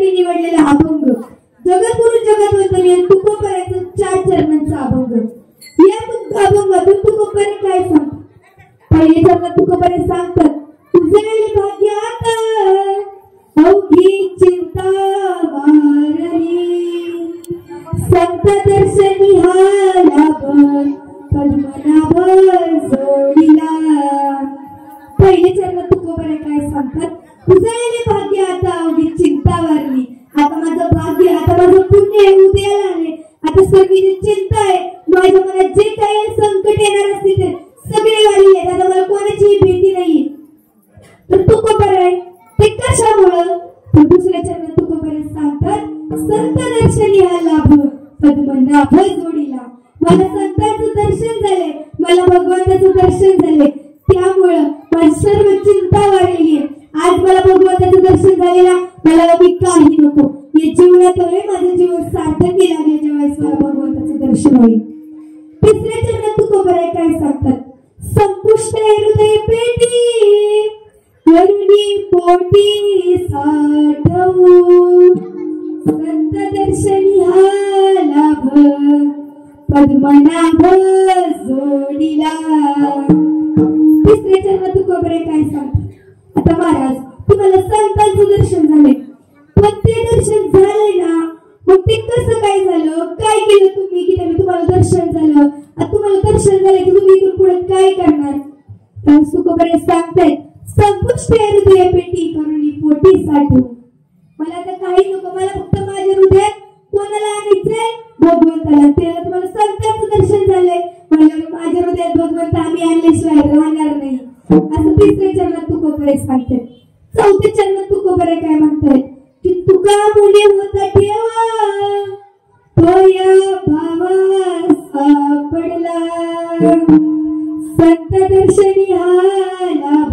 मी निवडलेला अभंग जगद्गुरु जगद्वंदनीय तुकोबराचा 4 चरणांचा अभंग। या अभंगातून तुकोबरे काय सांगतात? पहिले चरणात तुकोबरे सांगतात, तुझे भाग्यात अवघी चिंता वारली, संत दर्शनी हा लाभ पद्मनाभ जोडीला। पहिले चरणात तुकोबरे काय सांगतात? तुझे भाग्य आता अवघी चिंता वारली, आता माझं भाग्य, आता माझं पुण्य उद्याला आले, आता सगळी जी चिंता आहे, माझ्या मनात जे काही संकट येणार असतील ते सगळे वाढले, आता मला कोणाचीही भीती नाहीये। तर तुकोबरे आहे ते कशामुळं? तर दुसऱ्या चरणात तुकोबरे सांगतात, संत दर्शनी हा लाभ पद्मनाभ जोडीला। मला संतांचं दर्शन झाले, मला भगवंताचं दर्शन झाले, त्यामुळं माझी सर्व चिंता वाढलेली आहे। आज मला भगवंताचं दर्शन झालेला, मला बाकी काही नको, या जीवनात माझं जीवन सार्थकी लागले जेव्हा मला भगवंताचं दर्शन होईल। तिसऱ्या चरणात तुकोबरे काय सांगतात? संपुष्ट हृदय पेटी करुणी पोटी साठवू, संत दर्शनी हा लाभ पद्मनाभ जोडीला। तिसऱ्या चरणात तुकोबरे काय सांगतात? आता महाराज तुम्हाला संतांचं दर्शन झाले, पण ते दर्शन झालंय ना, मग ते कसं काय झालं, काय केलं तुम्ही की तुम्हाला दर्शन झालं? आता तुम्हाला दर्शन झाले तर तुम्ही इथून पुढे काय करणार? तर तुकोबरे सांगतायत, संपुष्ट हृदय पेटी करुणी पोटी साठवू, मला आता काही नको, मला फक्त माझ्या हृदयात कोणाला आणायचंय? भगवंताला। त्याला तुम्हाला संतांचं दर्शन झालंय, मला माझ्या हृदयात भगवंत आम्ही आणल्याशिवाय राहणार नाही, असं तिसऱ्या चरणात तुकोबरे सांगतात। चौथ्या चरणात तुकोबरे काय म्हणतात की तुका मुले होता ठेवा, तो या भावा सापडला, संत दर्शनी हा लाभ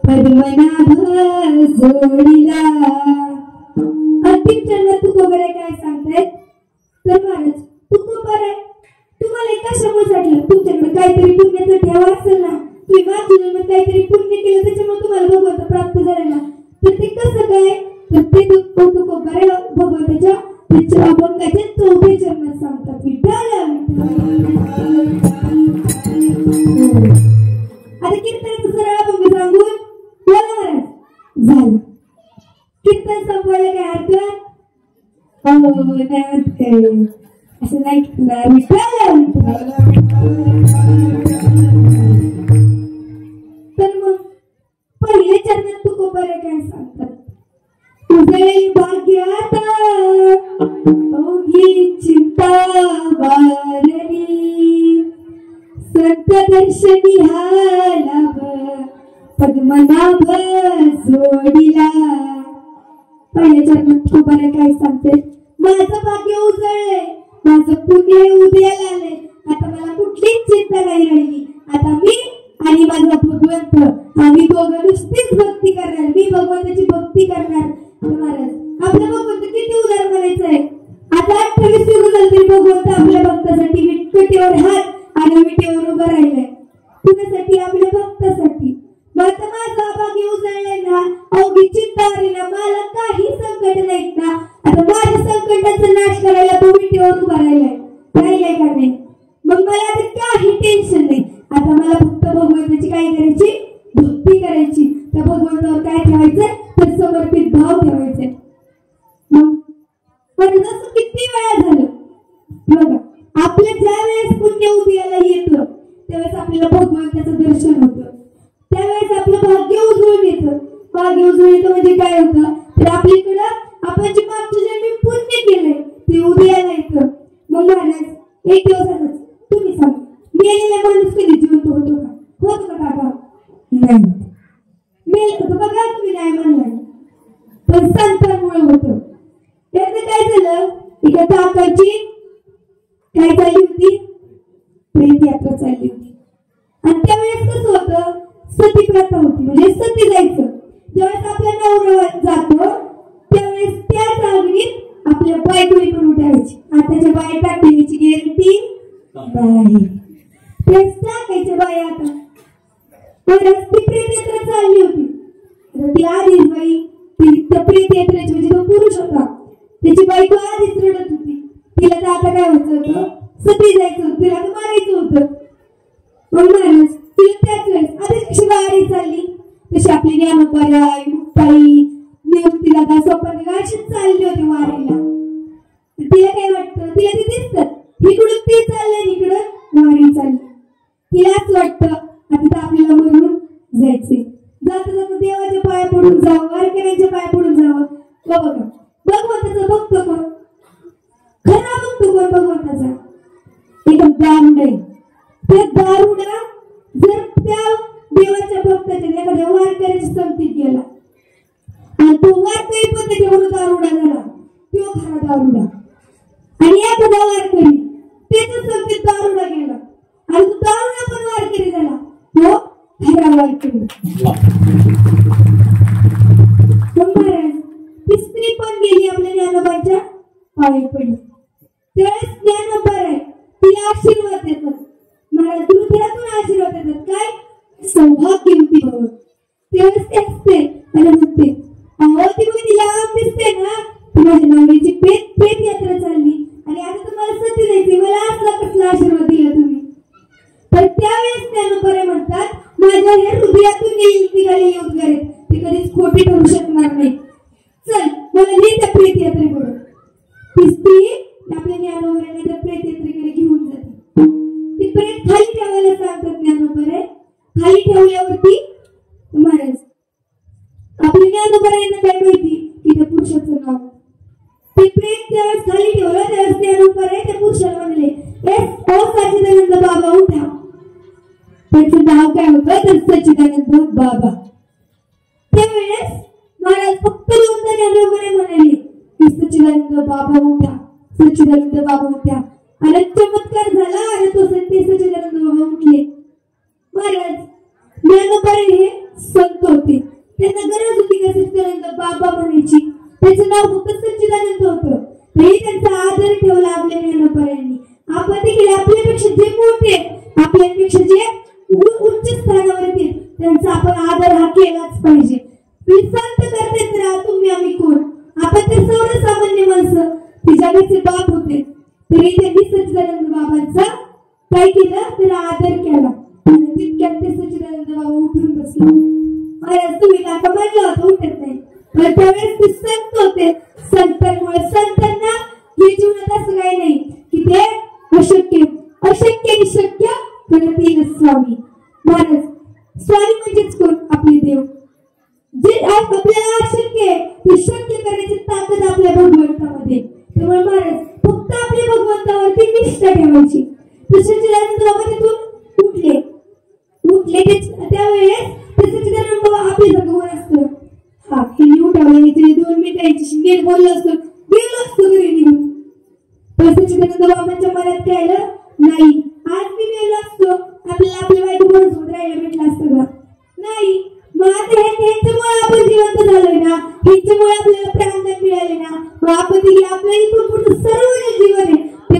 पद्मनाभ जोडीला। अंतिम चरणात तुकोबरे काय सांगतायत? तर महाराज तुकोबरे तुम्हाला कशामुळे वाटलं? तुमच्याकडे काहीतरी पुण्याचं ठेवा असेल ना, तुम्ही मागच्या जन्मात काहीतरी पुण्य केलं त्याच्यामुळे तुम्हाला भगवंत प्राप्त झाले ना, तर ते कसं काय? तर ते तुकोबरे भगवंताच्या अभंगाच्या 4थ्या चरणात सांगतात, विठ्ठल। आता कीर्तनाचं सरळ अभंग सांगून बोला महाराज झालं। कीर्तन संपवायला काय हरकत? नाही असं नाही विठ्ठल। तर मग पहिल्या चरणात तुकोबरे काय सांगतात? तुझे भाग्यात अवघी चिंता वारली, संत दर्शनी हा लाभ पद्मनाभ जोडीला। पहिल्या चरणात तुकोबरे काय सांगते? माझं भाग्य उजळले, माझं पुण्य उदयाला आले, आता मला कुठलीच चिंता नाही राहिली, आता मी आणि माझा भगवंत आम्ही दोघं नुसतीच भक्ती करणार, मी भगवंताची भक्ती करणार। महाराज आपला भगवंत किती उदार म्हणायचंय? आता 28 युग झाले तरी भगवंत आपल्या भक्तासाठी विटकटीवर हात आणि विटेवर उभा राहिलाय, कुणासाठी? आपल्या भक्तासाठी। आता माझा भाग्य उजळले ना, अवघी चिंता आली ना, मला काही संकट नाहीत ना, आता माझ्या संकटाचा नाश करायला तो विटेवर उभा राहिलाय का नाही? मग मला आता काही टेन्शन नाही, आता मला फक्त भगवंताची काय करायची? भक्ती करायची। त्या भगवंतावर काय ठेवायचंय? तर समर्पित भाव ठेवायचे। मग पण जसं किती वेळा झालं बघा, आपल्या ज्या वेळेस पुण्य उदयाला येतं त्यावेळेस आपल्याला भगवंताचं दर्शन होतं, त्यावेळेस आपलं भाग्य उजळून येतं। भाग्य उजळून येतं म्हणजे काय होतं? तर आपल्याकडं आपण जे मागच्या जन्मी पुण्य केलंय ते उदयाला येतं। मग महाराज एक दिवसातच तुम्ही सांगा, मेलेला माणूस कधी जिवंत होतो का? होतो का काका? नाही। मेल तर बघा तुम्ही नाही म्हणलाय, पण संतांमुळे होतं। त्याचं काय झालं? एका काकाची काय चालली होती? प्रेत यात्रा चालली होती, आणि त्यावेळेस कसं होतं? सती प्रथा होती, म्हणजे सती जायचं। ज्यावेळेस आपला नवरा जातो त्यावेळेस त्याच अग्नीत आपल्या बायकोही पण उठायची, आताच्या बाया टाकण्याची गॅरंटी नाही, तेच टाकायच्या बाया आता। ती प्रेत यात्रा चालली होती, ती आधीच बाई ती प्रेत यात्रेची म्हणजे काय व्हायचं होतं, सती जायचं होतं, तिला मारायचं होतं. मग महाराज तिला त्याच वेळेस आता कशी गाडी चालली तशी आपली ज्ञानोबाई मुक्ताई निवृत्तीदादा सोपान अशीच चालली होती वारीला. तिला काय वाटतं, तिला ते दिसत इकडून ते चाललंय इकडं वारी चालली. तिला असं वाटतं आता आपल्याला म्हणून जायचे. जाता जाता देवाच्या पाया पडून जावं, वारकऱ्यांच्या पाया पडून जावं. बघा भगवंताचा भक्त कोण, खरा भक्त कोण भगवंताचा, एकदम दारुण आहे. त्या दारुणा जर त्या देवाच्या भक्ताच्या एखाद्या वारकऱ्याच्या संगतीत गेला आणि तो वारकरी पण त्याच्याबरोबर दारुडा झाला, तो खरा दारुडा. आणि एखादा वारकरी त्याच्या संगतीत दारुडा गेला आणि तो दारुडा पण वारकरी झाला, तो खरा वारकरी. महाराज ती स्त्री पण गेली आपल्या ज्ञानोबांच्या पायी पडली. त्यावेळेस ज्ञानोबा आहे तिला आशीर्वाद देतात. महाराज हृदयातून आशीर्वाद देतात, काय सौभाग्यवती भव. त्यावेळेस ते असते आणि म्हणते अहो ती बघ तिला दिसते ना, माझ्या नवरीची पेट यात्रा चालली आणि आता तुम्हाला सती द्यायची, मला असला कसला आशीर्वाद दिला तुम्ही. तर त्यावेळेस ज्ञानोबा म्हणतात माझ्या हे हृदयातून निघालेले उद्गार आहेत, ते कधीच खोटे ठरू शकणार नाही. चल मला ने त्या प्रेत यात्रेकडे. ती स्त्री आपल्या ज्ञानोबरांना त्या प्रेत यात्रेकडे घेऊन जाते. ती प्रेत खाली ठेवायला सांगतात ज्ञानोबा. खाली ठेवल्यावरती महाराज आपल्या ज्ञानोबरांना काय माहिती की त्या पुरुषाचं नाव. ते प्रेत त्यावेळेस खाली ठेवलं, त्यावेळेस ज्ञानोबा त्या पुरुषाला म्हणले सच्चिदानंद बाबा उठा. त्याचं नाव काय होतं तर सच्चिदानंद बाबा. त्यावेळेस महाराज फक्त दोनदा ज्ञानोबा म्हणाले की सच्चिदानंद बाबा उठा, सच्चिदानंद बाबा उठा. आणि चमत्कार झाला आणि तो सच्चिदानंद बाबा उठले. महाराज ज्ञानोबा हे संत होते, त्यांना गरज होती का सच्चिदानंद बाबा म्हणायची. त्याचं नाव फक्त सच्चिदानंद होतं, तरी त्यांचा आदर ठेवला आपल्या ज्ञानोबांनी. आपण देखील आपल्यापेक्षा जे मोठे, आपल्यापेक्षा जे उच्च स्थानावरती त्यांचा आपण आदर हा केलाच पाहिजे. संत करतात ना तुम्ही आम्ही कोण, आपण ते सर्वसामान्य माणसं. ते जगाचे बाप होते तरी त्यांनी सच्चिदानंद बाबांचा काय केलं तर आदर केला. तितक्यात ते सच्चिदानंद बाबा उठून बसला. महाराज तुम्ही काका म्हणलं होतं उठत नाही, पण त्यावेळेस ते संत होते. संतांमुळे संतांना हे जीवनात असं काही नाही की ते अशक्य शक्य करतील स्वामी. महाराज स्वामी म्हणजेच कोण, आपले देव. जे आपल्याला अशक्य आहे ते शक्य करण्याची ताकद आपल्या भगवंतामध्ये. त्यामुळे महाराज फक्त आपल्या भगवंतावरती निष्ठा ठेवायची. सच्चिदानंद बाबा तिथून उठले. त्यावेळेस सच्चिदानंद बाबा आपले भगवान असतो. हा हे उठावले 2 मिनिटांची नीट बोललो असतो, गेलो असतो घरी निघून. पण सच्चिदानंद बाबांच्या मनात काय आलं नाही, आज मी गेलो असतो आपल्याला आपल्या बायको बरोबर सोबत राहायला भेटलं असतं का नाही. मग आता ह्यांच्यामुळे आपण जिवंत झालोय ना, ह्यांच्यामुळे आपल्याला प्राणदान मिळाले ना. मग आपण देखील आपल्या इथून पुढचं सर्व जे जीवन आहे ते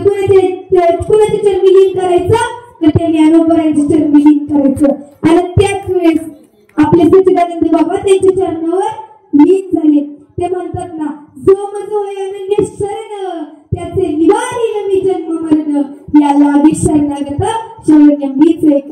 कोणाच्या चरणी लीन करायचं तर त्या ज्ञानोबरांच्या चरणी लीन करायचं. आणि त्याच वेळेस आपले सच्चिदानंद बाबा त्यांच्या चरणावर लीन झाले. ते म्हणतात ना जो मज होय अनन्य शरण त्याचे निवारील मी जन्म मरण, याला आधी शरणागत शरण्य मीच एक.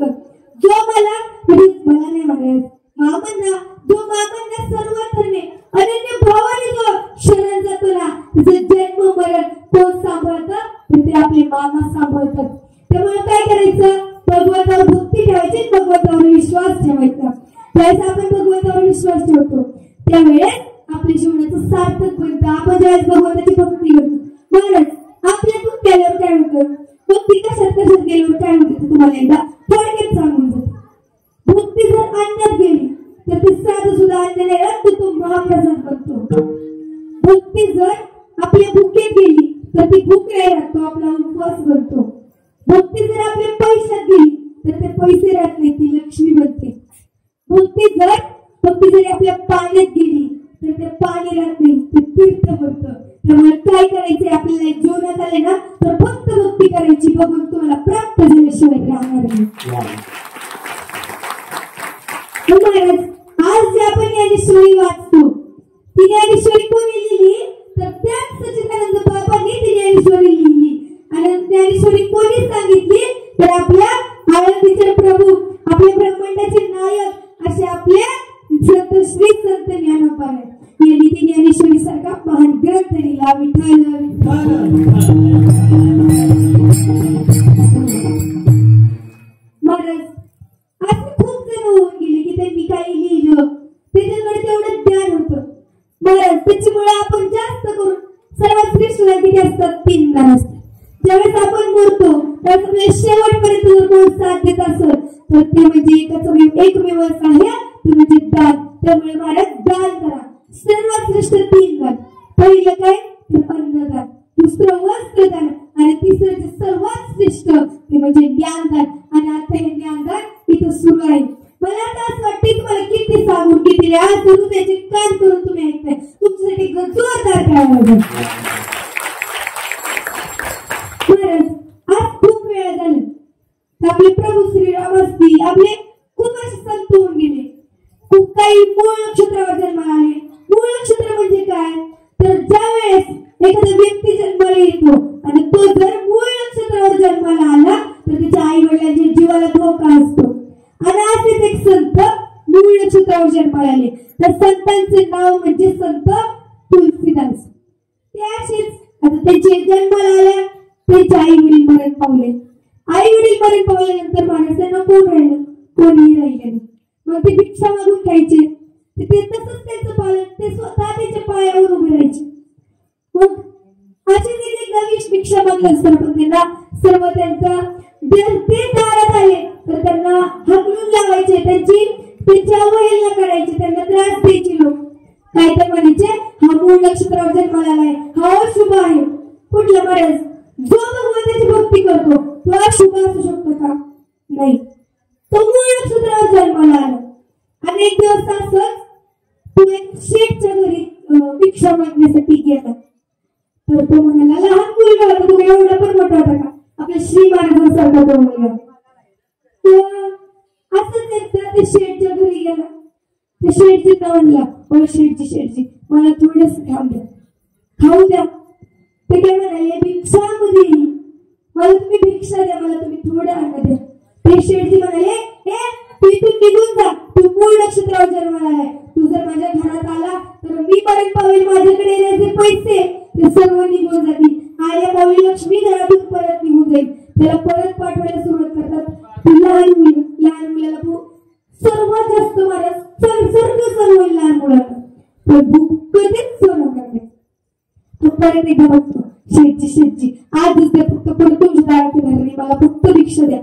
जो मला नाही महाराज मामांना, जो मामांना सर्व धरणे अनन्य भावाने जो शरण जातो ना, त्याचं जन्म मरण कोण सांभाळतं तर ते आपले मामा सांभाळतात. त्यामुळे काय करायचं, भगवंतावर भक्ती ठेवायची, भगवंतावर विश्वास ठेवायचा. त्यावेळेस आपण भगवंतावर विश्वास ठेवतो त्यावेळेस आपल्या जीवनाचं सार्थक बनतं. आपण ज्यावेळेस भगवंताची भक्ती करतो महाराज आपल्यातून केल्यावर काय होतं, भक्ती कशात गेल्यावर काय होतं तुम्हाला एकदा थोडक्यात सांगून जातो. भक्ती जर अन्नात गेली तर ते साधं सुद्धा अन्न नाही राहत, तो महाप्रसाद बनतो. भक्ती जर आपल्या भुकेत गेली तर ती भूक नाही राहत, तो आपला उपवास बनतो. भक्ती जर आपल्या पैशात गेली तर ते पैसे राहत नाही, ती लक्ष्मी बनते. भक्ती जरी आपल्या पाण्यात गेली तर ते पाणी राहत नाही, ते तीर्थ बनतं. त्यामुळे काय करायचंय आपल्याला जीवनात आले ना तर फक्त भक्ती करायची, बघून तुम्हाला प्राप्त झाल्याशिवाय राहणार नाही. महाराज आज जे आपण ज्ञानेश्वरी वाचतो ती ज्ञानेश्वरी कोणी लिहिली तर त्याच सच्चिदानंद बाबांनी ती ज्ञानेश्वरी लिहिली. आणि संत श्री संत ज्ञानोबा यांनी ज्ञानेश्वरी सारखा महान ग्रंथ लिहिला. विठ्ठल महाराज असं खूप जण होऊन गेले की त्यांनी काही लिहिलं, त्याच्याकडे तेवढं ज्ञान होतं. महाराज त्याच्यामुळे आपण जास्त करून सर्वात श्रेष्ठ किती असतात? 3 ज्ञान असतात. ज्यावेळेस आपण बोलतो त्यावेळेस आपल्या शेवटपर्यंत जर कोण साथ देत असेल तर ते म्हणजे एकमेव सहाय्य ते म्हणजे दान. त्यामुळे महाराज दान करा. सर्वात श्रेष्ठ 3 दान. पहिलं काय? अन्नदान, दुसरं वस्त्रदान आणि तिसरं सर्वात श्रेष्ठ ते म्हणजे ज्ञानदान. आणि आता हे ज्ञानदान इथं सुरू आहे. मला आता असं वाटते तुम्हाला किती सांगून किती आज करून त्याचे कान करून तुम्ही ऐकताय. तुमच्यासाठी जोरदार काय आज खूप वेळ झाला. आपले प्रभू श्रीराम असतील, आपले खूप असे संत होऊन गेले. खूप काही मूळ नक्षत्रावर जन्माला आले. मूळ नक्षत्र म्हणजे काय? तर ज्या वेळेस एखादा व्यक्ती जन्माला येतो आणि तो जर मूळ नक्षत्रावर जन्माला आला तर त्याच्या आई वडिलांच्या जीवाला धोका असतो. आणि असेच एक संत मूळ नक्षत्रावर जन्माला आले. तर संतांचे नाव म्हणजे संत तुलसीदास. ते असेच आता त्यांचे जन्माला आल्या त्यांचे आई वडील मरण पावले. आई वडील मरण पावल्यानंतर महाराजांना कोण राहिलं? कोणीही राहिले नाही. मग ते भिक्षा मागून खायचे. ते तसंच त्यांचं पालन, ते स्वतः त्यांच्या पायावर उभे राहायचे. मग असे नवीन भिक्षा मागलं असताना पण त्यांना सर्व त्यांचा ते दारात आले तर त्यांना हाकलून लावायचे, त्यांच्या अवहेलना करायचे, त्यांना त्रास द्यायचे लोक. काय तर म्हणायचे हा मूळ नक्षत्रावर जन्माला आलाय, हा अशुभ आहे. कुठलं? महाराज जो भगवंताची भक्ती करतो तो अशुभ असू शकतो का? नाही. तो मूळ नक्षत्रावर जन्माला आला. अनेक दिवस असंच तो एक शेठच्या घरी भिक्षा मागण्यासाठी गेला. तर तो म्हणाला लहान मुलगा होता, तो एवढा पण मोठा होता का? आपल्या श्री महाराजांसारखा तो मुलगा. तो असंच एकदा ते शेठच्या घरी गेला. ते शेठजी म्हणला, ओ शेठजी मला थोडंच खाऊ द्या. ते काय म्हणाले भिक्षामध्ये मला तुम्ही भिक्षा द्या, मला तुम्ही थोडं अन्न द्या. ते शेठजी म्हणाले तू इथून निघून जा, तू मूळ नक्षत्रावर जन्माला आहे. तू जर माझ्या घरात आला तर मी मरण पावेल. माझ्याकडे येण्याचे पैसे ते सर्व निघून जातील. आया पावेल लक्ष्मी घरातून परत निघून जाईल. त्याला परत पाठवायला सुरुवात करतात. लहान मुलाला सर्वात जास्त महाराज सर्व लहान मुलाला कधीच सोनं करते. तो परत एकदा बघतो शेठजी आजच द्या फक्त, परत तुमच्या दारात घरी मला फक्त भिक्षा द्या.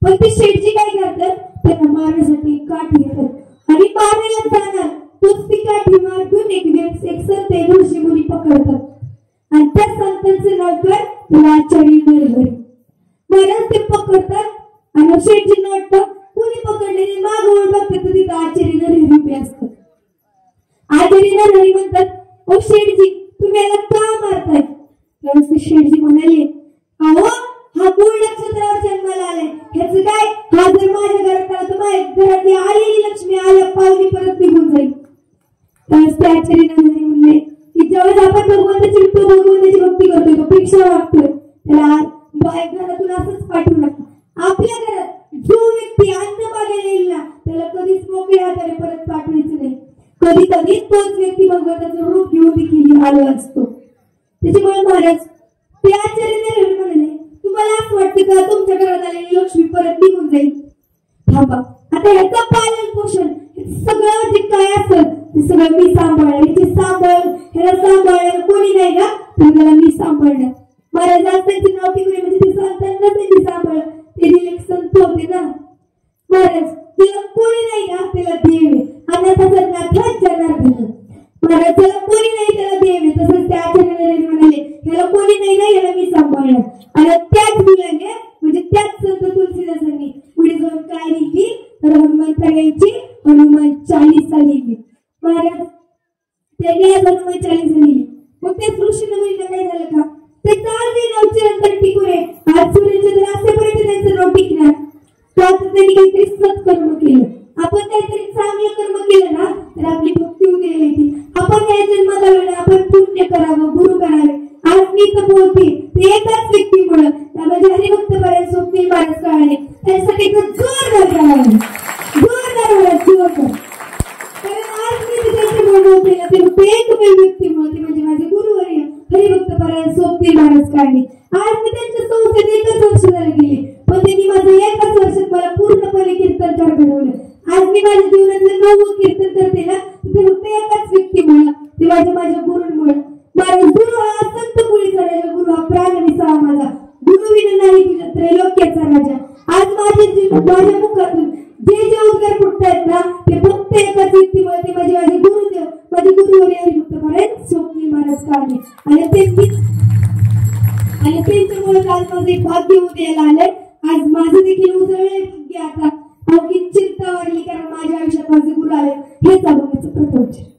पण ते शेठजी काय करतात? त्यांना मारण्यासाठी काठी घेतात आणि मारायला जाणार तोच ती काठी मारून एक संत ऋषी मुनी पकडतात. आणि त्या संतांचे नाव काय? आचार्य नरहरी. महाराज ते पकडतात आणि शेठजींना वाटतं कोणी पकडलेले मागवळ बघतात तर तिथं आचार्य नरहरी उभे असतात. आचार्य नरहरी म्हणतात, ओ शेठजी तुम्ही याला का मारताय? त्यावेळेस ते शेठजी म्हणाले, अहो हा मूळ नक्षत्रावर जन्माला आलाय, ह्याच काय? हा जर माझ्या घरात आला तर माझ्या घरातली आलेली लक्ष्मी आल्या पावली परत निघून जाईल. त्यावेळेस ते आचार्य नरहरी म्हणले की ज्यावेळेस आपण भगवंताची भक्ती करतोय, तो भिक्षा मागतोय, त्याला घरातून असंच पाठवू नका. आपल्या घरात जो व्यक्ती अन्न मागायला येईल ना त्याला कधीच मोकळ्या हाताने परत पाठवायचं नाही. कधी कधी तोच व्यक्ती भगवंताचं रूप घेऊन देखील आलो असतो. त्याच्यामुळे महाराज ते आचार्य नरहरी म्हणाले, तुम्हाला असं वाटतं का तुमच्या घरात आलेली लक्ष्मी परत निघून जाईल? थांबा, आता ह्याचं पालन पोषण सगळं जे काय असेल ते सगळं मी सांभाळणार. ह्याला सांभाळणार कोणी नाही ना, तर त्याला मी सांभाळणार. महाराज आज त्यांची नाव टिकवली म्हणजे ते संतांना त्यांनी सांभाळ. ते एक संत होते ना महाराज, त्याला कोणी नाही ना त्याला देव आहे. अनाथाचा नाथ जनार्दन. महाराज त्याला कोणी नाही त्याला देव आहे. तसंच त्या आचार्य म्हणाले ह्याला कोणी नाही ना याला मी सांभाळणार. आणि त्याच मुलाने म्हणजे त्याच संत तुलसीदासांनी पुढे जाऊन काय लिहिली तर हनुमंताची हनुमान चालीसा लिहिली. महाराज त्यांनी आज हनुमान चालीसा लिहिली. मग ते ऋषी मुनींना काय झालं का? ते 4 नाव चिरंतन टिकून आहे. आज सूर्यचंद्र असेपर्यंत त्यांचं नाव टिकणार. का तर त्यांनी काहीतरी सत्कर्म केलं. आपण काहीतरी चांगलं कर्म केलं ना तर आपली भक्ती उदयाला येते. आपण या जन्मात आलो ना, आपण पुण्य करावं, गुरु करावे. आज मी तर बोलते ते एकाच व्यक्तीमुळे त्यामध्ये हरिभक्त महाराज स्वप्नील महाराज कळाले. त्यासाठी जोरदार करावं, जोरदार जोरदार. एकमेव व्यक्तीमुळे ते म्हणजे माझे गुरुवर्य हरिभक्तपरायण सोपतीर महाराज काढले. आज मी त्यांच्या संस्थेत 1 वर्ष झाले गेले, पण त्यांनी माझं 1 वर्षात मला पूर्णपणे कीर्तनकार घडवलं. आज मी माझ्या जीवनातलं 9वं कीर्तन करते ना, ते फक्त एकाच व्यक्तीमुळे, ते माझ्या गुरुंमुळे. महाराज गुरु हा संत कुळीचा राजा, गुरु हा प्राण विसावा माझा, गुरु विना नाही तुझ्या त्रैलोक्याचा राजा. आज माझ्या मुखातून जे उद्गार फुटतायत ना, ते फक्त एकाच व्यक्तीमुळे, ते माझे गुरुदेव, माझे गुरुवर्य हरिभक्तपरायण सोपतीर महाराज काढले. आणि त्यांच्यामुळे आज माझं एक भाग्य उदयाला आलंय. आज माझं देखील उजळलंय भाग्य. आता अवघी चिंता वाढली, कारण माझ्या आयुष्यात माझे गुरु आले. हेच अभंगाचं प्रथमचे.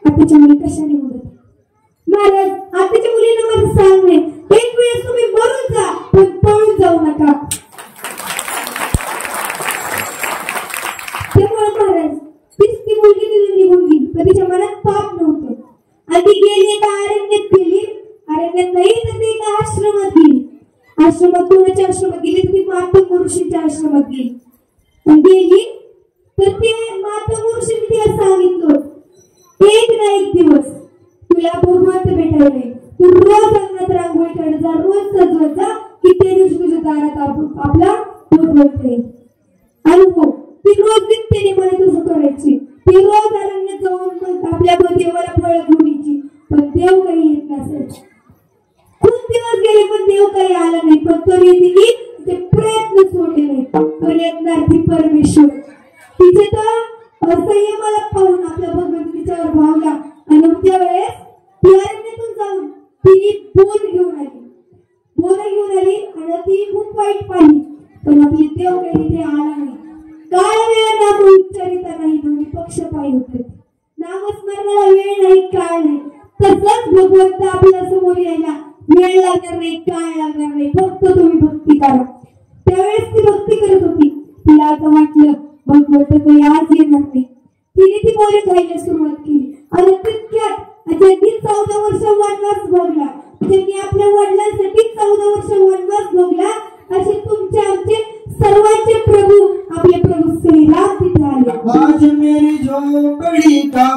आताच्या मुली कशाने बोलत? महाराज, आताच्या मुलींना माझं सांगणे, एक वेळेस तुम्ही मरून जा पण पळून जाऊ नका. त्यामुळे महाराज तीच ती मुलगी तिथून निघून गेली, पण तिच्या मनात पाप नव्हतं. आणि ती गेली एका अरण्यात गेली, अरण्यात नाही तर ती एका आश्रमात गेली. आश्रमात कोणाच्या आश्रमात गेली? ती मातंग ऋषींच्या आश्रमात गेली. आणि गेली तर ते मातंग ऋषींनी तिला सांगितलं, एक ना एक दिवस तुला भगवंत भेटायला, तू रोज अंगणात रांगोळी काढ जा, रोज सजवत जा, की त्या दिवशी तुझ्या दारात आपला भगवंत येईल. आणि हो, ती रोज नित्याने मला तसं करायची. ती रोज अरण्यात जाऊन आपल्या देवाला फळ घेऊन यायची, पण देव काही येत नसायचे. खूप दिवस गेले पण देव काही आला नाही. पण तरी तिने ते प्रयत्न सोडले नाही. प्रयत्नार्थी परमेश्वर. तिचे तर संयमाला पाहून आपल्या भगवंत तिच्यावर भावला. आणि त्या वेळेस ती अरण्यातून जाऊन तिने बोर घेऊन आली आणि ती खूप वाईट पाहिली. पण आपले देव काही तिथे आला नाही. काळ वेळ नाम उच्चारिता नाही, दोन्ही पक्ष पायी होते. नामस्मरणाला वेळ नाही, काळ नाही. तसंच भगवंत आपल्या समोर यायला वेळ लागणार नाही, काळ लागणार नाही. फक्त तुम्ही भक्ती करा. त्यावेळेस ती भक्ती करत होती. तिला असं वाटलं भगवंत काही आज येणार नाही. तिने ती बोरे खायला सुरुवात केली. आणि तितक्यात ज्यांनी 14 वर्ष वनवास भोगला, ज्यांनी आपल्या वडिलांसाठी 14 वर्ष वनवास भोगला, असे तुमचे आमचे सर्वांचे प्रभू आपले प्रभू श्रीराम तिथे आले. आज मेरी झोपड़ी का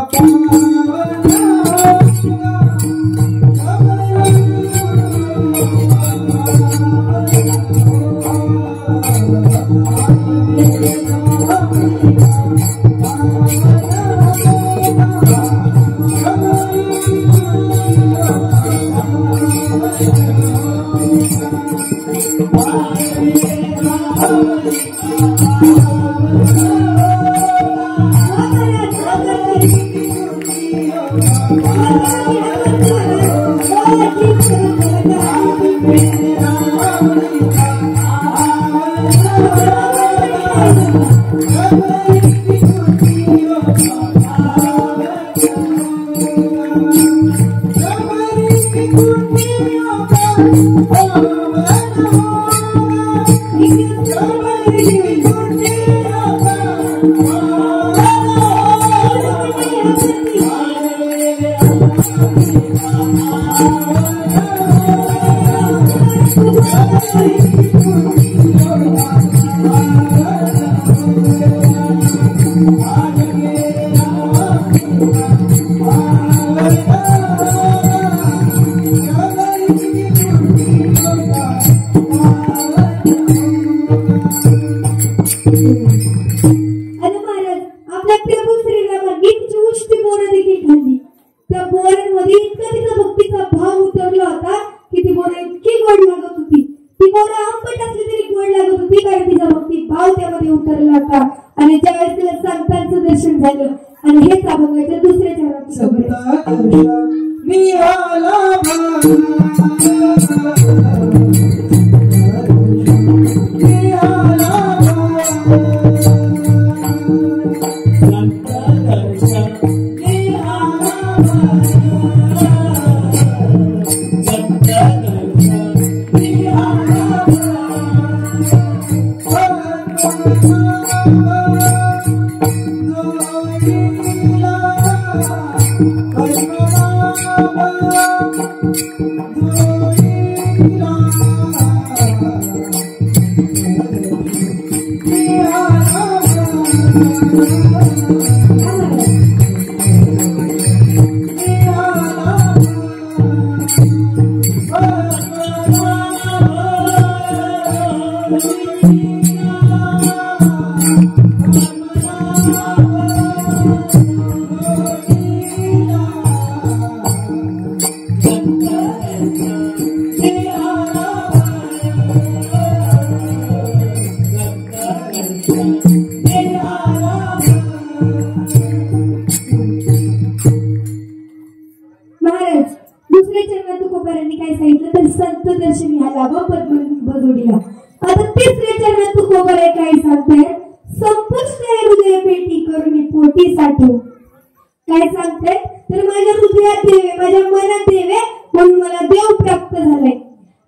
काय सांगते तर माझ्या हृदयात देव आहे, माझ्या मनात देव आहे, म्हणून मला देव प्राप्त झालाय.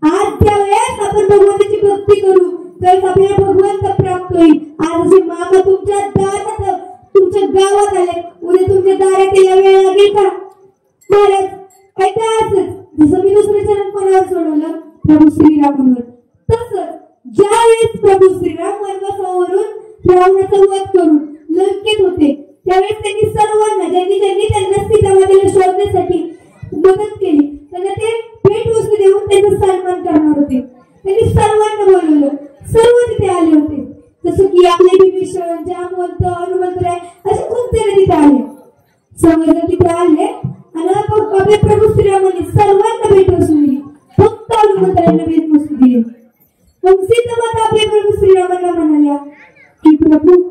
आज ज्या वेळेस आपण भगवंताची भक्ती करू तर आपल्याला भगवंत प्राप्त होईल. आज जे मामा तुमच्या दारात तुमच्या गावात आले, उद्या तुमच्या दारात यायला वेळ लागेल का महाराज? काय काय असंच जसं मी दुसऱ्या चरण कोणावर सोडवलं प्रभू श्रीरामांवर, तसंच ज्यावेळेस प्रभू श्रीराम वनवासावरून रावणाचा वध करून लंकेत होते त्यावेळेस त्यांनी सर्वांना ज्यांनी त्यांना सीतामातेला शोधण्यासाठी मदत केली त्यांना ते भेटवस्तू देऊन त्यांचा सन्मान करणार होते. त्यांनी सर्वांना बोलवलं, सर्व तिथे आले होते. जसं की आपले विभीषण, जामवंत, हनुमंत असे खूप जण तिथे आले. समजलं तिथे आले आणि आपले प्रभू श्रीरामांनी सर्वांना भेटवस्तू दिली, फक्त हनुमंतांना भेटवस्तू दिली. मग सीतामाता आपल्या प्रभू श्रीरामांना म्हणाल्या की प्रभू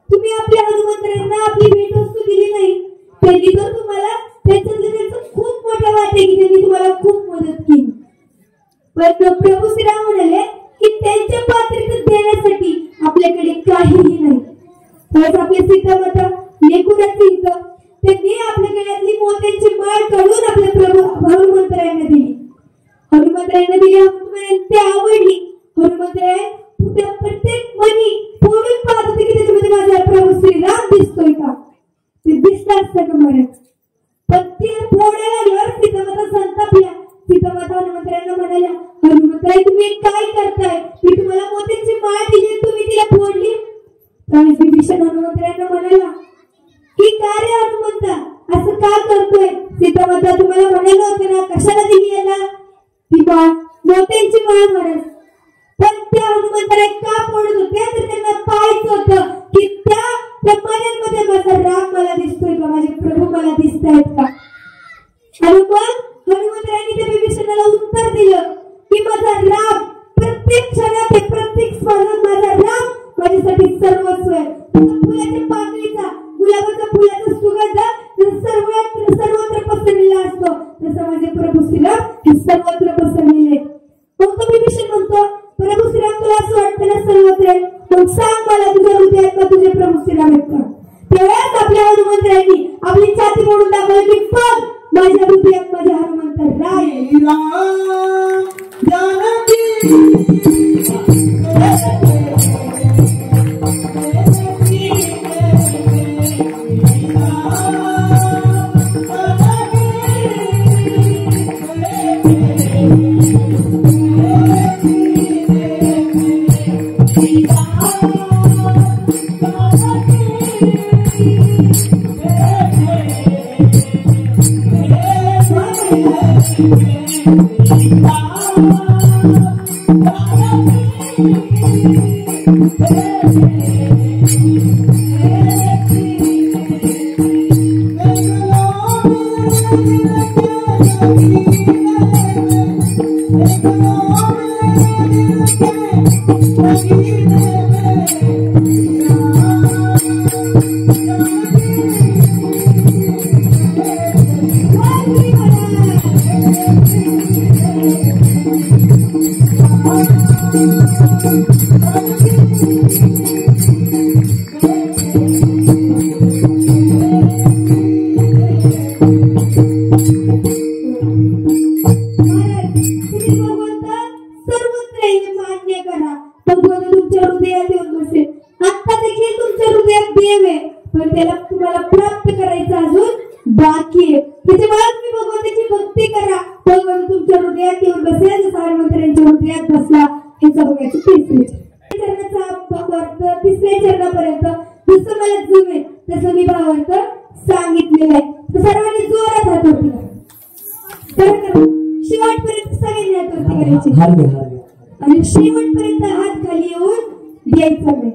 तुम्ही आपल्या हनुमंतांना आपली भेटवस्तू दिली नाही, त्यांनी तर तुम्हाला त्यांचं खूप मोठं वाटे की त्यांनी तुम्हाला खूप मदत केली. पण प्रभू श्रीराम म्हणाले की त्यांच्या पात्रीत देण्यासाठी आपल्याकडे काहीही नाही. तर आपले सीतामाता लेकुराची इथं त्यांनी आपल्या गळ्यातली मोत्यांची माळ काढून आपल्या प्रभू हनुमंतरायांना दिली. हनुमंतरायांना दिली ते आवडली. हनुमंतराय प्रत्येक मनी फोडून पाहत होते की त्याच्यामध्ये माझा प्रभू श्रीराम दिसतोय का, ते दिसत असतं का महाराज? पण ते फोडायला लागल्यावर सीतामाता संतापल्या. सीतामाता हनुमंतरायांना म्हणाल्या हनुमंतराय तुम्ही काय करताय? मी तुम्हाला मोत्यांची माळ दिली तुम्ही तिला फोडली. त्यावेळेस विभीषण हनुमंतरायांना म्हणाला की का रे हनुमंता असं का करतोय? सीतामाता तुम्हाला म्हणालं होतं ना कशाला दिली याला ती माळ, मोत्यांची माळ महाराज. पण त्या हनुमंतराय का फोडत होते तर त्यांना पाहायचं होतं की त्या मनांमध्ये माझा राम मला दिसतोय का, माझे प्रभू मला दिसतायत का. आणि मग हनुमंतरायांनी त्या विभीषणाला उत्तर दिलं की माझा राम प्रत्येक क्षणात प्रत्येक स्मरणात माझा राम माझ्यासाठी सर्वस्व आहे. फुलाच्या पाकळीचा गुलाबाच्या फुलाचा सुगंध सर्वत्र पसरलेला असतो तसं माझे प्रभू श्रीराम हे सर्वत्र पसरलेले. मग तो विभीषण म्हणतो प्रभू श्रीराम तुला असं वाटतं ना सर्वत्र आहे, मग सांग मला तुझ्या हृदयात का तुझे प्रभू श्रीराम आहेत का? तेव्हाच आपल्या हनुमंतरायांनी आपली छाती मोडून दाखवली की बघ माझ्या हृदयात माझ्या हनुमंत तिसऱ्या चरणापर्यंत जसं मला जमेल तसं मी भावार्थ सांगितलेलं आहे. सर्वांनी जोरात हात वरती शेवटपर्यंत सगळ्यांनी हात वरती करायचे आणि शेवटपर्यंत हात खाली येऊन द्यायचा नाही.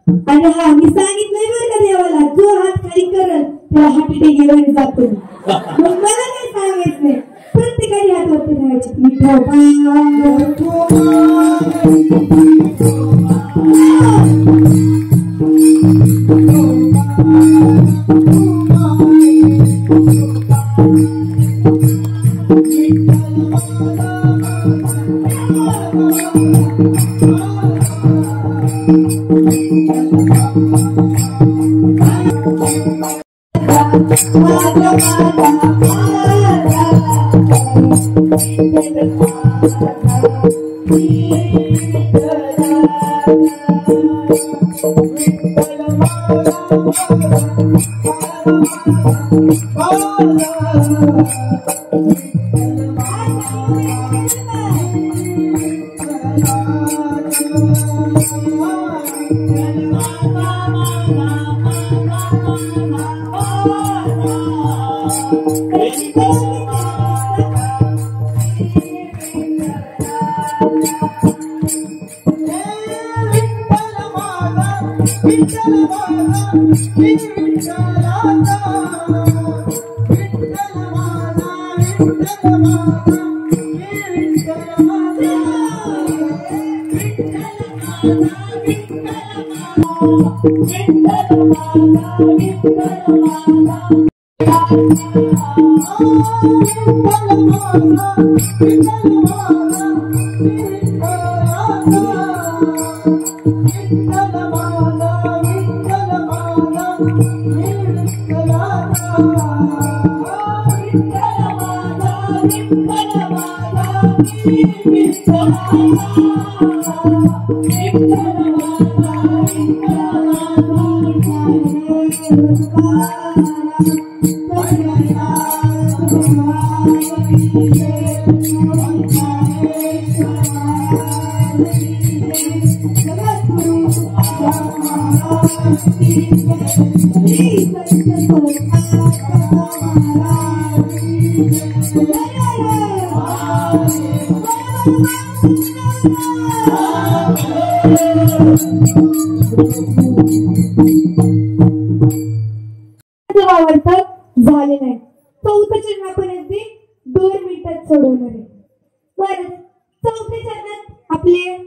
आणि हा मी सांगितलंय बरं का देवाला जो हात खाली करल त्याला हात घेऊन जातो. मग मला काय सांगायचं नाही, प्रत्येकाने हात वरती ठेवायचे. मी ठेव झाले नाही. चौथं चरण आपण अगदी 2 मिनिटात सोडवणार आहे. बरं, चौथ्या चरणात आपले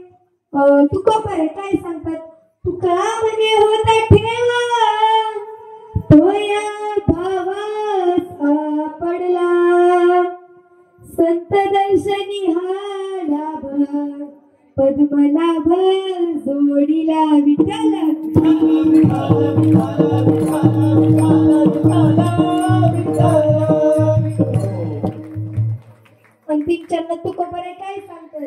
तुकोबारे काय सांगतात? तुका म्हणे होता ठेवा तो या भावा सापडला, संत दर्शनी हा लाभ पद्मनाभ जोडीला विठ्ठल. अंतिम चरणात तुकोबारे काय सांगतात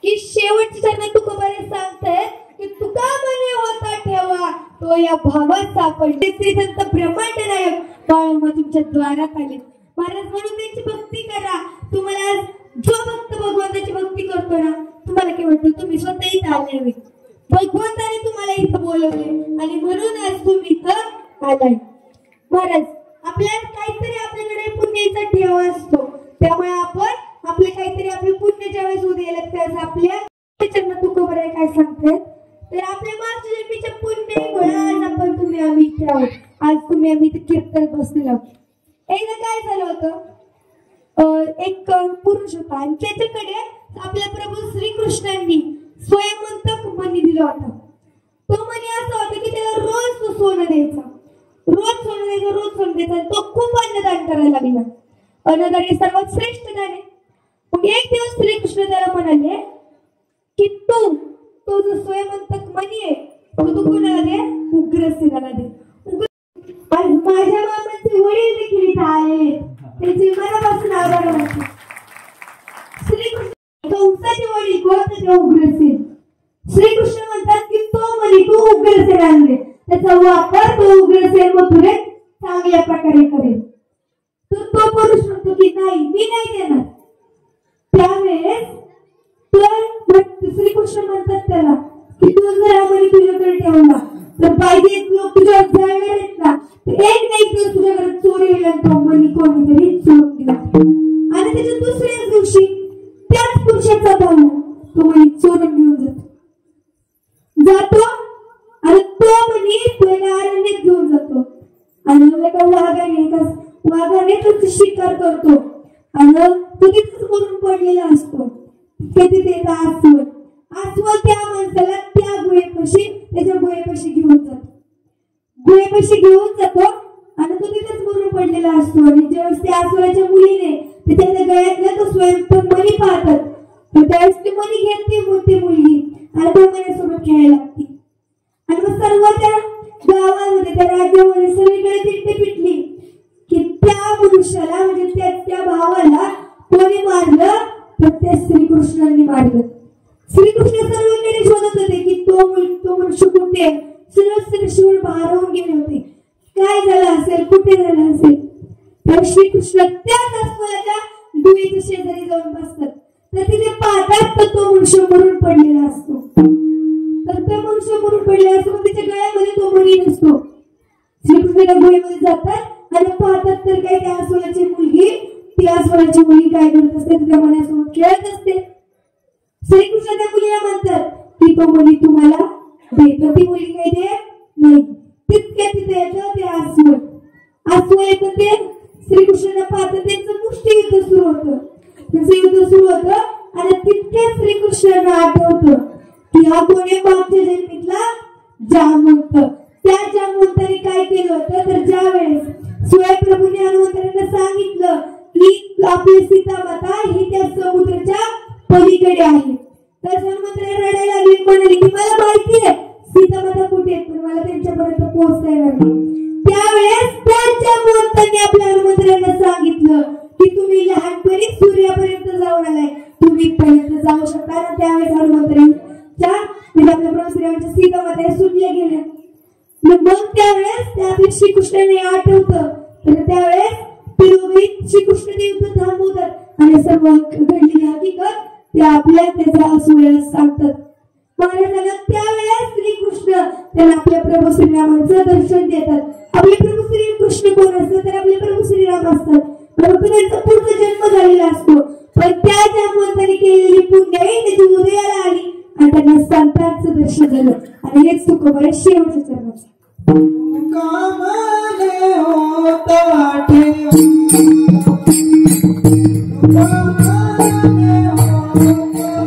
की शेवटच्या चरणात तुकोबारे सांगतात की तुका म्हणे होता ठेवा तो या भावात सापडले. श्री संत ब्रह्मांड नायक बाळूमा तुमच्या द्वारात आले महाराज, म्हणून त्यांची भक्ती करा. तुम्हाला जो भक्त भगवंताची भक्ती करतो ना, तुम्हाला काय वाटतं? तुम्ही स्वतः इथं आले हवे. भगवंताने तुम्हाला इथं बोलवले आणि म्हणून आज तुम्ही इथं आलाय. महाराज, आपल्याला काहीतरी आपल्याकडे पुण्याचा ठेवा असतो, त्यामुळे आपण आपले काहीतरी आपले पुण्य ज्यावेळेस उद्या येईल त्यावेळेस आपल्या चरणात तुकोबारे काय सांगतात तर आपल्या मागच्या जन्मीच्या पुण्यामुळे आज आपण आम्ही इथे आहोत. आज आम्ही इथे कीर्तन बसलेलो आहोत. एकदा काय झालं होतं, एक पुरुष होता आणि त्याच्याकडे आपल्या प्रभू श्रीकृष्णांनी स्वयंवंतक मणी दिला होता. तो मणी असा होता की त्याला रोज सोनं द्यायचा, रोज सोनं द्यायचा. तो खूप अन्नदान करायला लागला. अन्नदान हे सर्वात श्रेष्ठ दान आहे. मग एक दिवस श्रीकृष्ण त्याला म्हणाले की तो जो स्वयंवंतक मणी आहे तो कोणाला दे? उग्रसेनाला दे. आज माझ्या मामांचे वडील देखील इथे आलेले, त्याचे मनापासून आभार मानतो. श्रीकृष्ण कंसाचे वडील कोण? ते उग्रसेन. श्रीकृष्ण म्हणतात की तो मणी तू उग्रसेन आणले, त्याचा वापर तो उग्रसेन मथुरे चांगल्या प्रकारे करेल. तर तो पुरुष म्हणतो की नाही, मी नाही देणार. त्यावेळेस श्रीकृष्ण म्हणतात त्याला की तू जर हा मणी तुझ्याकडे ठेवला तर पाहिजे लोक तुझ्यावर जाणार आहेत ना, एक नाही दिवस तुझ्याकडे चोरी होईल आणि तो मणी कोणीतरी चोरून गेला. आणि त्याच्या दुसऱ्याच दिवशी त्याच पुरुषाचा भाऊ तो मणी चोरून घेऊन जातो आणि तो मणी त्याला अरण्यात घेऊन जातो. आणि वाघाने त्याची शिकार करतो आणि तो तिथेच मरून पडलेला असतो. तिथे अस्वल त्या माणसाला त्या गुहेपाशी त्याच्या गुहेपाशी घेऊन जातो आणि तो तिथेच मरून पडलेला असतो. आणि ज्यावेळेस त्या अस्वलाच्या मुलीने त्याच्या गळ्यातला तो स्वयंपाक मणी पाहतात तर त्यावेळेस ती मणी घेते मोठी मुलगी आणि त्या मण्यासोबत खेळायला लागते. आणि मग सर्व त्या गावामध्ये त्या राज्यामध्ये सगळीकडे तिरते पिटली पुरुषाला म्हणजे त्या भावाला कोणी मारलं तर त्या श्रीकृष्णांनी मारलं. श्रीकृष्ण सर्वांकडे शोधत होते की तो मनुष्य कुठे, सर्व शिवण भारावून गेले होते. काय झालं असेल, कुठे झालं असेल. तर श्रीकृष्ण त्याच अस्वलाच्या दुयेच्या शेजारी जाऊन बसतात. तर तिथे पाहतात तर तो मनुष्य मरून पडलेला असतो. तर तो मनुष्य मरून पडलेला असतो, त्याच्या गळ्यामध्ये तो मणी नसतो. श्रीकृष्ण त्या गुहेमध्ये जातात आणि पाहतात तर काय त्या अस्वलाची मुलगी, ती अस्वलाची मुलगी काय करत असते, त्या मण्यासोबत खेळत असते. श्रीकृष्ण त्या मुलीला म्हणतात की तो मुली तुम्हाला दे. तर ती मुलगी काय दे नाही. तितक्या तिथे येतं ते अस्वल येतं. ते श्रीकृष्णाला पाहतं, त्यांचं मुष्टियुद्ध सुरू होतं. त्यांचं युद्ध सुरू होतं आणि तितक्या श्रीकृष्णाला आठवतं की हा कोणी मागच्या जन्मीतला जामवंत. त्या जामवंताने काय केलं होतं, तर ज्या वेळेस स्वयंप्रभूने हनुमंतांना सांगितलं की आपली सीता माता ही त्या समुद्राच्या पलीकडे आहे, तर हनुमंतांना रडायला लागली, म्हणाली की मला माहिती आहे सीता माता कुठे आहेत, पण मला त्यांच्यापर्यंत पोहोचता येणार नाही. त्यावेळेस त्या जामवंतांनी आपल्या हनुमंतांना सांगितलं की तुम्ही लहानपणी सूर्यापर्यंत जाऊन आलाय, तुम्ही पर्यंत जाऊ शकता. त्यावेळेस हनुमंतांच्या आपल्या प्रभू श्रीरामाच्या सीता माता सुटल्या गेल्या. मग त्यावेळेस त्या आपल्या श्रीकृष्णाने आठवतं. तर त्यावेळेस ते दोघे श्रीकृष्ण ते युद्ध थांबवतात आणि सर्व घडलेली हकीकत ते आपल्या त्याच्या अस्वलाला सांगतात. महाराजांना त्यावेळेस श्रीकृष्ण त्यांना आपल्या प्रभू श्रीरामांचं दर्शन देतात. आपले प्रभू श्रीकृष्ण कोण असतात, तर आपले प्रभू श्रीराम असतात. परंतु त्यांचा पूर्ण जन्म झालेला असतो, पण त्या जामवंताने केलेली पुण्याई त्याची उदयाला आली आणि त्यांना संतांचं दर्शन झालं. आणि हेच तुकोबा शेवटच्या चरणाचं कामाने होता ठेव, कामाने होता ठेव.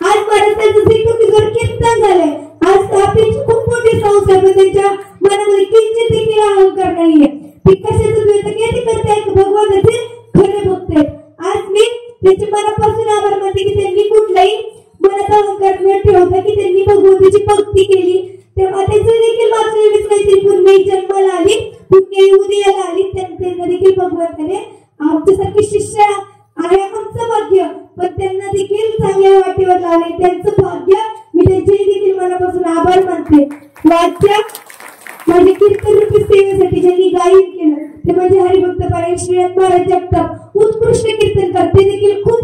आज महाराजांचं कीर्तन झालंय. आज आपली खूप मोठी मोठे संस्कार पण त्यांच्या मनामध्ये किंचित देखील अहंकार नाहीये. ते कशाचं व्यक्त करतायत भगवानाचे खरे भक्त आहेत. आज मी त्यांच्या मनापासून आभार मानते की त्यांनी कुठलाही मनात अहंकार न ठेवता की त्यांनी भगवंताची भक्ती केली. तेव्हा त्यांचं देखील मागच्या वेळेस काहीतरी पुण्य जन्माला आली, पुण्य उदयाला आली, त्यांना देखील भगवंताने आमच्यासारखे शिष्य आहे आमचं भाग्य, पण त्यांना देखील चांगल्या वाटेवर लावले त्यांचं भाग्य. मी त्यांचे देखील मनापासून आभार मानते. माझ्या कीर्तन रूपी सेवेसाठी ज्यांनी गायन केलं ते म्हणजे हरिभक्त परायण श्रीनाथ महाराज जगताप उत्कृष्ट कीर्तनकार. ते देखील खूप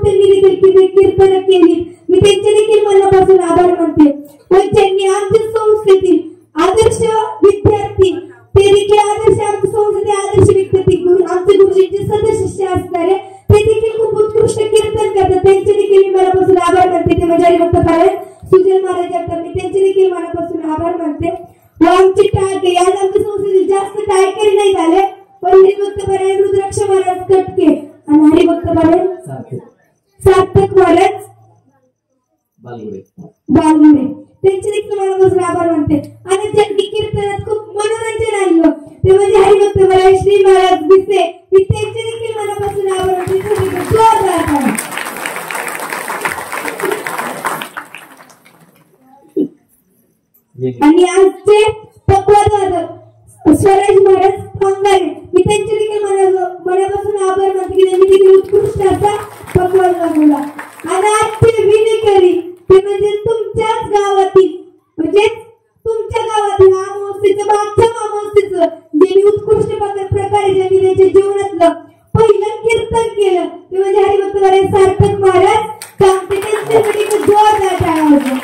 त्यांनी देखील कीर्तन केली. मी त्यांचे देखील मनापासून आभार मानते. पण ज्यांनी आमच्या संस्थेतील आदर्श विद्यार्थी ते देखील आदर्श आमच्या संस्थेतील आदर्श विद्यार्थी आमचे गुरुजींचे सदस्य असणारे ते देखील खूप उत्कृष्ट कीर्तन करतात. त्यांचे देखील मी मनापासून आभार मानते. ते म्हणजे हरिभक्त परायण सुजल महाराज जगताप. मी त्यांचे देखील मनापासून आभार मानते. आमचे टाळके आज आमच्या संस्थेतील जास्त टाळकरी नाही झाले, पण हरिभक्त परायण रुद्राक्ष महाराज कटके आणि हरिभक्त परायण सार्थक महाराज बालगुडे त्यांचे देखील मनापासून आभार मानते. आणि ज्यांनी कीर्तनात खूप मनोरंजन आणलं ते म्हणजे हरिभक्त परायण श्री महाराज बिसे. मी त्यांचे देखील मनापासून आभार मानते. आणि आजचे पकवाद वादक स्वराज महाराज पंगारे मी त्यांचे देखील मनापासून आभार मानते की त्यांनी देखील उत्कृष्ट असा पकवाद वाजवला. आणि आजचे विनेकरी ते म्हणजे तुमच्याच गावातील म्हणजे तुमच्या गावातील अमावस्येचं मागच्या अमावस्येचं ज्यांनी उत्कृष्ट प्रकारे ज्यांनी त्यांच्या जीवनातलं पहिलं कीर्तन केलं ते म्हणजे हरिभक्त परायण सार्थक महाराज सांगते. त्यांच्यासाठी जोरदार टाळ्या होत्या.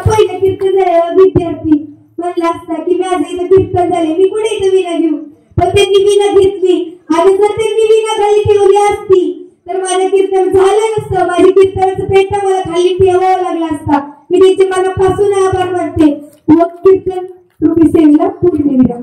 पहिलं कीर्तन झालं विद्यार्थी म्हणला असता की माझं इथं कीर्तन झाले मी कुठे इथं विना घेऊ, पण त्यांनी विना घेतली. आणि जर त्यांनी विना खाली ठेवली असती तर माझं कीर्तन झालं नसतं. माझ्या कीर्तनाचं पेटा मला खाली ठेवावं लागला असता. मी त्यांच्या मनापासून आभार मानते. व कीर्तन रूपी सेवेला पूर्ण विराम.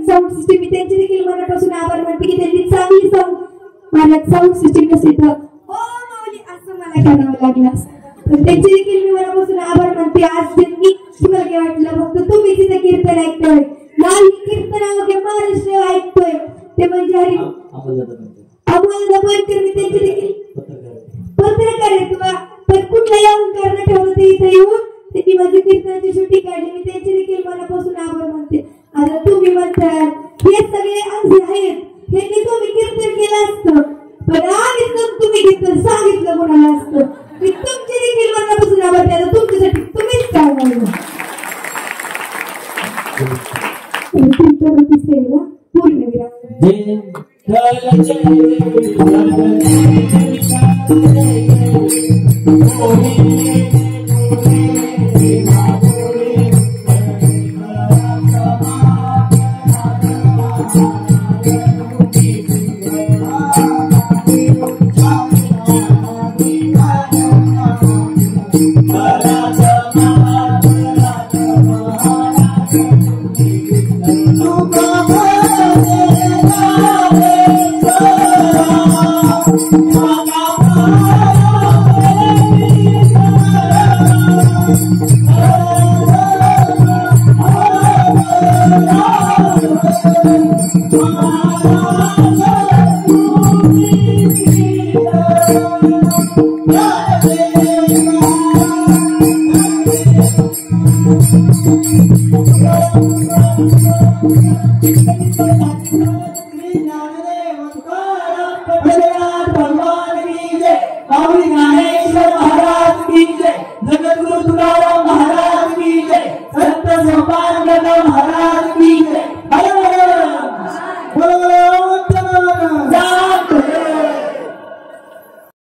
साऊंड सिस्टीम त्यांची देखील मनापासून आभार मानते की त्यांनी चांगली साऊंड सिस्टीम नसेल तर असं मला करावं लागलं असतं. त्यांची देखील मी मनापासून आभार मानते. आज त्यांनी तुम्हाला काय वाटलं फक्त तुम्ही तिथं कीर्तन ऐकतोय नाही, कीर्तन महाराष्ट्र ऐकतोय ते म्हणजे हरी अमोल दबोरकर. मी त्यांचे देखील पत्रकार आहेत किंवा पण कुठलाही अहंकार न ठेवलं ते इथे येऊन त्यांनी माझ्या कीर्तनाची सुट्टी काढली. मी त्यांचे देखील मनापासून आभार मानते. आता तुम्ही म्हणतात हे सगळे असे आहेत हे तुम्ही कीर्तन केलं असतं, पण आधीच तुम्ही कीर्तन सांगितलं कोणाला असतं.